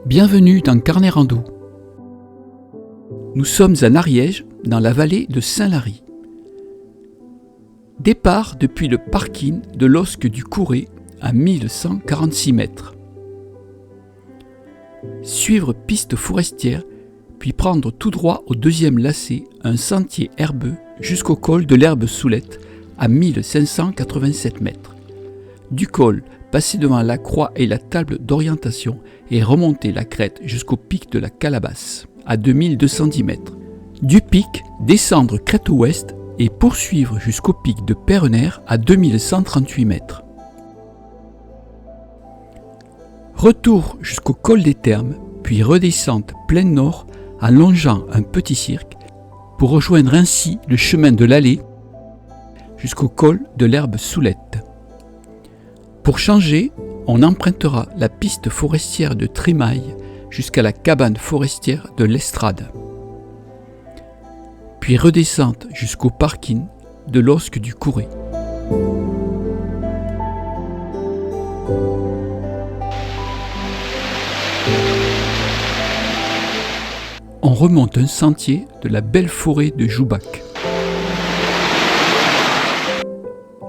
Bienvenue dans Carnet Rando. Nous sommes à Nariège, dans la vallée de Saint-Lary. Départ depuis le parking de l'Osque du Couret à 1146 mètres. Suivre piste forestière, puis prendre tout droit au deuxième lacet un sentier herbeux jusqu'au col de l'Herbe Soulette à 1587 mètres. Du col, passer devant la croix et la table d'orientation et remonter la crête jusqu'au pic de la Calabasse à 2210 mètres. Du pic, descendre crête ouest et poursuivre jusqu'au pic de Perner à 2138 mètres. Retour jusqu'au col des Thermes, puis redescente plein nord en longeant un petit cirque pour rejoindre ainsi le chemin de l'Allée jusqu'au col de l'Herbe Soulette. Pour changer, on empruntera la piste forestière de Trémaille jusqu'à la cabane forestière de l'Estrade. Puis redescente jusqu'au parking de l'Osque du Couret. On remonte un sentier de la belle forêt de Joubac.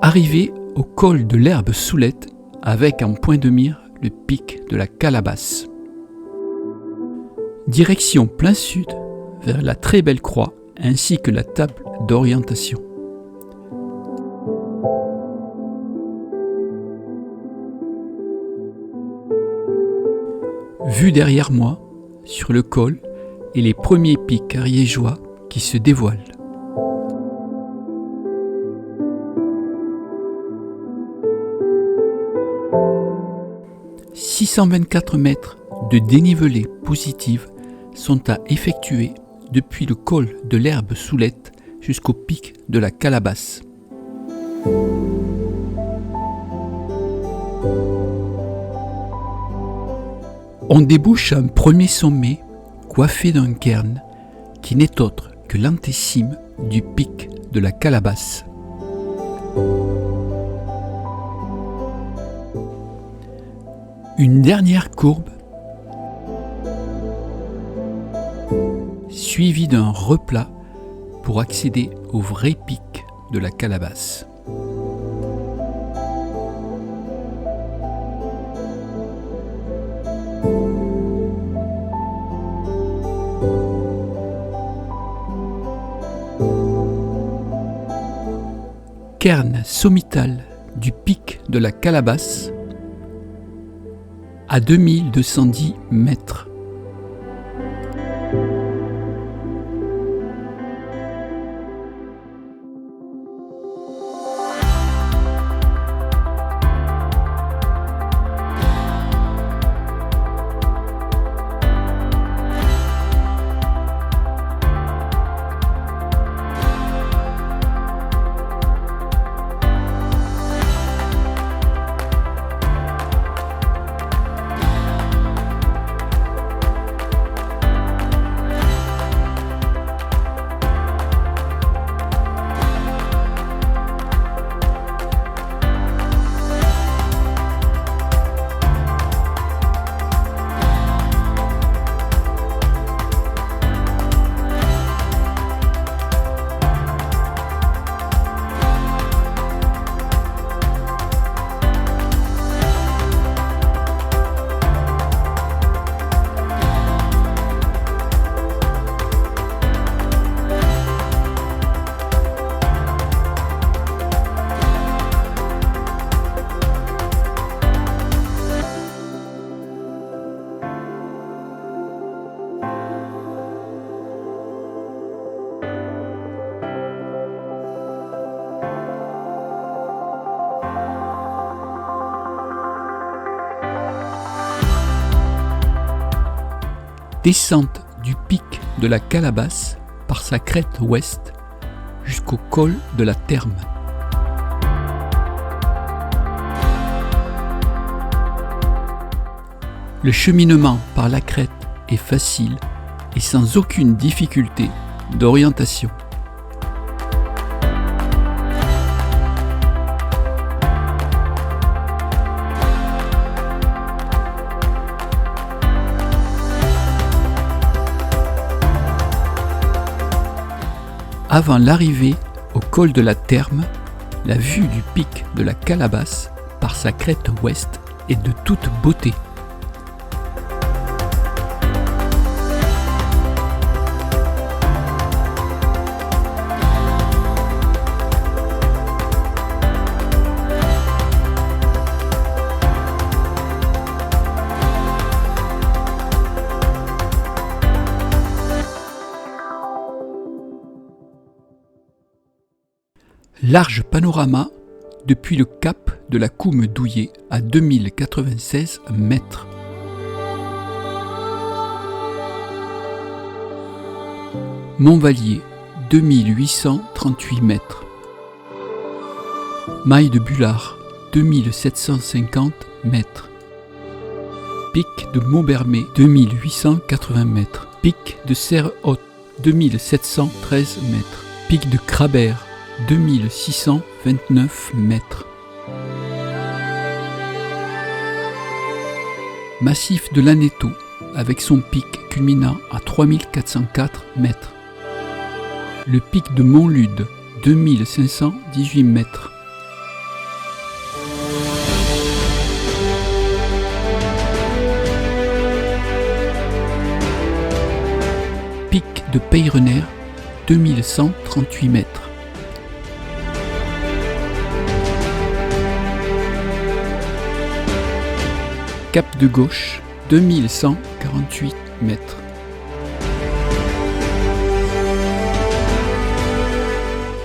Arrivé au col de l'Herbe Soulette avec en point de mire le pic de la Calabasse. Direction plein sud vers la très belle croix ainsi que la table d'orientation. Vue derrière moi sur le col et les premiers pics ariégeois qui se dévoilent. « 624 mètres de dénivelé positive sont à effectuer depuis le col de l'Herbe Soulette jusqu'au pic de la Calabasse. On débouche à un premier sommet coiffé d'un cairn qui n'est autre que l'antécime du pic de la Calabasse. Une dernière courbe suivie d'un replat pour accéder au vrai pic de la Calabasse. Cairn sommital du pic de la Calabasse à 2210 mètres. Descente du pic de la Calabasse par sa crête ouest jusqu'au col de la Therme. Le cheminement par la crête est facile et sans aucune difficulté d'orientation. Avant l'arrivée au col de la Terme, la vue du pic de la Calabasse par sa crête ouest est de toute beauté. Large panorama depuis le cap de la Coume Douillet à 2096 mètres. Montvalier, 2838 mètres. Maille de Bullard, 2750 mètres. Pic de Maubernais, 2880 mètres. Pic de Serre-Haute, 2713 mètres. Pic de Crabère, 2629 mètres. Massif de l'Aneto avec son pic culminant à 3404 mètres. Le pic de Montlude, 2518 mètres. Pic de Peyrener, 2138 mètres. Cap de Gauche, 2148 mètres.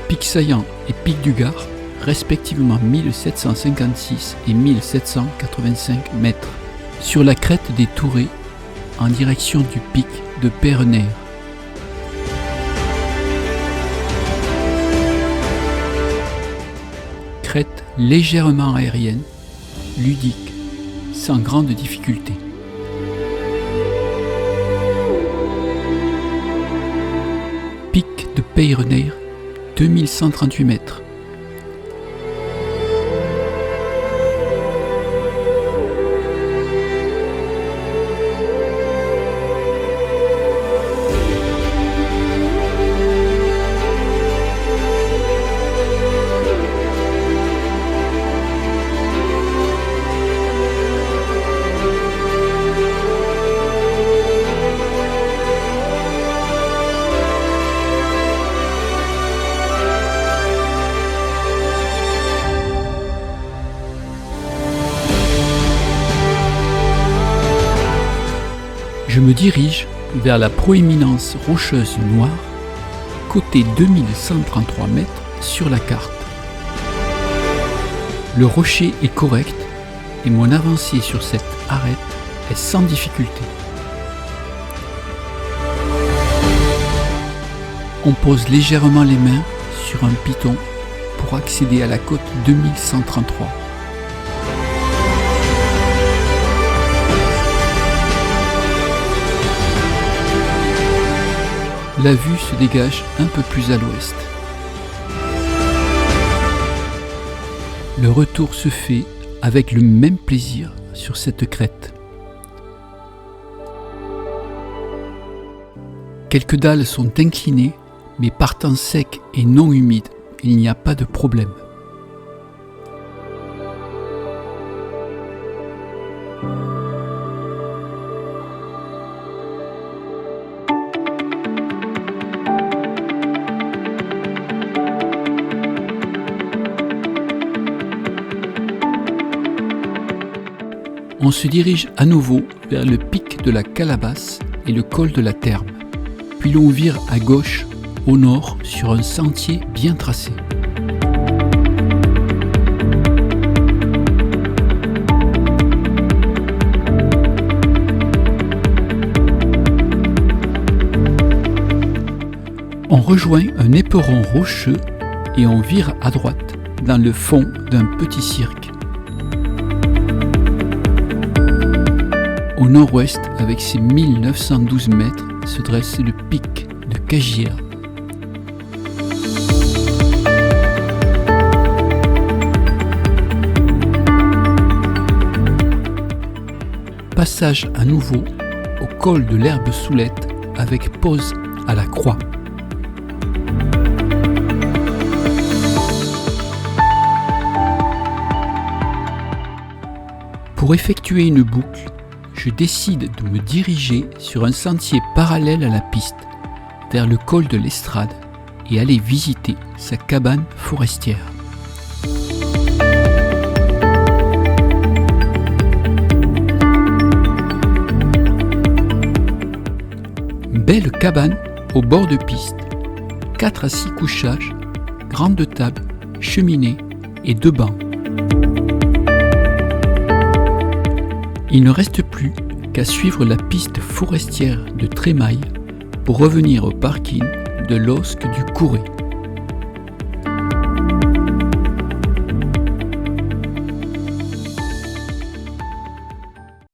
Pic Saillant et Pic du Gard, respectivement 1756 et 1785 mètres, sur la crête des Tourets, en direction du pic de Peyrener. Crête légèrement aérienne, ludique, sans grande difficulté. Pic de Peyrener, 2138 mètres. Je me dirige vers la proéminence rocheuse noire, côté 2133 mètres sur la carte. Le rocher est correct et mon avancée sur cette arête est sans difficulté. On pose légèrement les mains sur un piton pour accéder à la côte 2133. La vue se dégage un peu plus à l'ouest. Le retour se fait avec le même plaisir sur cette crête. Quelques dalles sont inclinées, mais par temps sec et non humide, il n'y a pas de problème. On se dirige à nouveau vers le pic de la Calabasse et le col de la Terme. Puis l'on vire à gauche, au nord, sur un sentier bien tracé. On rejoint un éperon rocheux et on vire à droite dans le fond d'un petit cirque. Au nord-ouest, avec ses 1912 mètres, se dresse le pic de Cagières. Passage à nouveau au col de l'Herbe Soulette avec pause à la Croix. Pour effectuer une boucle, je décide de me diriger sur un sentier parallèle à la piste, vers le col de l'Estrade, et aller visiter sa cabane forestière. Belle cabane au bord de piste, 4 à 6 couchages, grande table, cheminée et 2 bancs. Il ne reste plus qu'à suivre la piste forestière de Trémaille pour revenir au parking de l'Osque du Couret.